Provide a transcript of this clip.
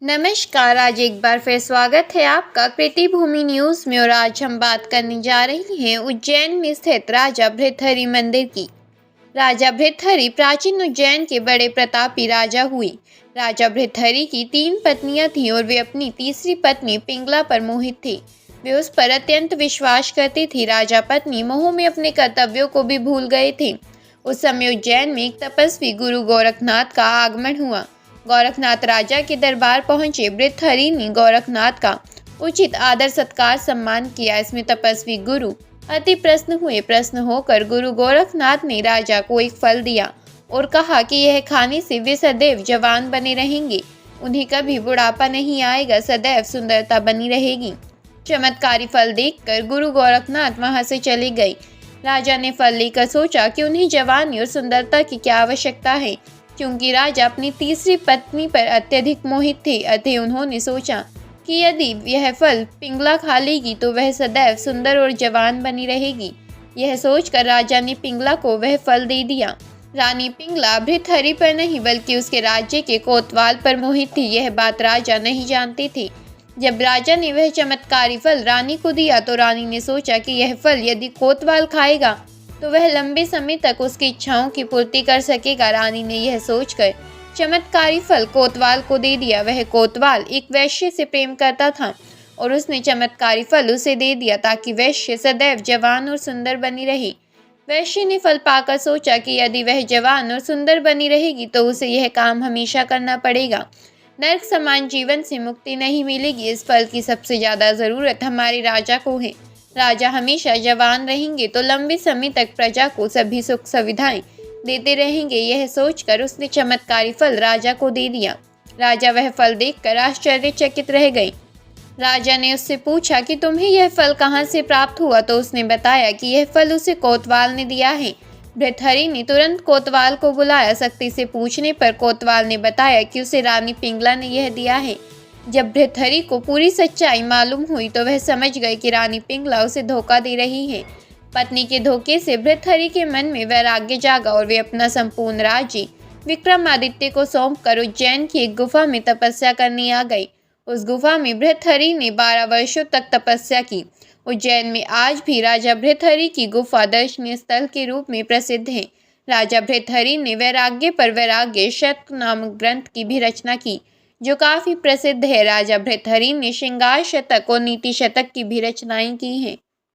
नमस्कार। आज एक बार फिर स्वागत है आपका कृति भूमि न्यूज़ में और आज हम बात करने जा रहे हैं उज्जैन में स्थित राजा भृतहरि मंदिर की। राजा भृतहरि प्राचीन उज्जैन के बड़े प्रतापी राजा हुए। राजा भृतहरि की 3 पत्नियां थीं और वे अपनी तीसरी पत्नी पिंगला पर मोहित थे। वे उस पर अत्यंत विश्वास करती थी। राजा पत्नी मोह में अपने कर्तव्यों को भी भूल गए थे। उस समय उज्जैन में एक तपस्वी गुरु गोरखनाथ का आगमन हुआ। गोरखनाथ राजा के दरबार पहुंचे। भृतहरि ने गोरखनाथ का उचित आदर सत्कार सम्मान किया। इसमें तपस्वी गुरु अति प्रसन्न हुए। प्रसन्न होकर गुरु गोरखनाथ ने राजा को एक फल दिया और कहा कि यह खाने से वे सदैव जवान बने रहेंगे, उन्हें कभी बुढ़ापा नहीं आएगा, सदैव सुंदरता बनी रहेगी। चमत्कारी फल देखकर गुरु गोरखनाथ वहां से चले गए। राजा ने फल लेकर सोचा कि उन्हें जवानी और सुंदरता की क्या आवश्यकता है, क्योंकि राजा अपनी तीसरी पत्नी पर अत्यधिक मोहित थे। अतः उन्होंने सोचा कि यदि यह फल पिंगला खा लेगी तो वह सदैव सुंदर और जवान बनी रहेगी। यह सोचकर राजा ने पिंगला को वह फल दे दिया। रानी पिंगला भृतहरि पर नहीं बल्कि उसके राज्य के कोतवाल पर मोहित थी। यह बात राजा नहीं जानते थे। जब राजा ने वह चमत्कारी फल रानी को दिया तो रानी ने सोचा कि यह फल यदि कोतवाल खाएगा तो वह लंबे समय तक उसकी इच्छाओं की पूर्ति कर सकेगा। रानी ने यह सोचकर चमत्कारी फल कोतवाल को दे दिया। वह कोतवाल एक वैश्य से प्रेम करता था और उसने चमत्कारी फल उसे दे दिया ताकि वैश्य सदैव जवान और सुंदर बनी रहे। वैश्य ने फल पाकर सोचा कि यदि वह जवान और सुंदर बनी रहेगी तो उसे यह काम हमेशा करना पड़ेगा। नरक समान जीवन से मुक्ति नहीं मिलेगी। इस फल की सबसे ज्यादा जरूरत हमारे राजा को है। राजा हमेशा जवान रहेंगे तो लंबे समय तक प्रजा को सभी सुख सुविधाएं देते रहेंगे। यह सोचकर उसने चमत्कारी फल राजा को दे दिया। राजा वह फल देखकर आश्चर्यचकित रह गए। राजा ने उससे पूछा कि तुम्हें यह फल कहाँ से प्राप्त हुआ, तो उसने बताया कि यह फल उसे कोतवाल ने दिया है। भृतहरि ने तुरंत कोतवाल को बुलाया। सख्ती से पूछने पर कोतवाल ने बताया कि उसे रानी पिंगला ने यह दिया है। जब भृतहरि को पूरी सच्चाई मालूम हुई तो वह समझ गए कि रानी पिंगला उसे धोखा दे रही है। पत्नी के धोखे से भृतहरि के मन में वैराग्य जागा और वे अपना संपूर्ण राज्य विक्रमादित्य को सौंपकर उज्जैन की एक गुफा में तपस्या करने आ गए। उस गुफा में भृतहरि ने 12 वर्षों तक तपस्या की। उज्जैन में आज भी राजा भृतहरि की गुफा दर्शनीय स्थल के रूप में प्रसिद्ध है। राजा भृतहरि ने वैराग्य पर वैराग्य शतक नामक ग्रंथ की भी रचना की, जो काफी प्रसिद्ध है। राजा भृतहरि ने श्रृंगार शतक और नीति शतक की भी रचनाएं की हैं।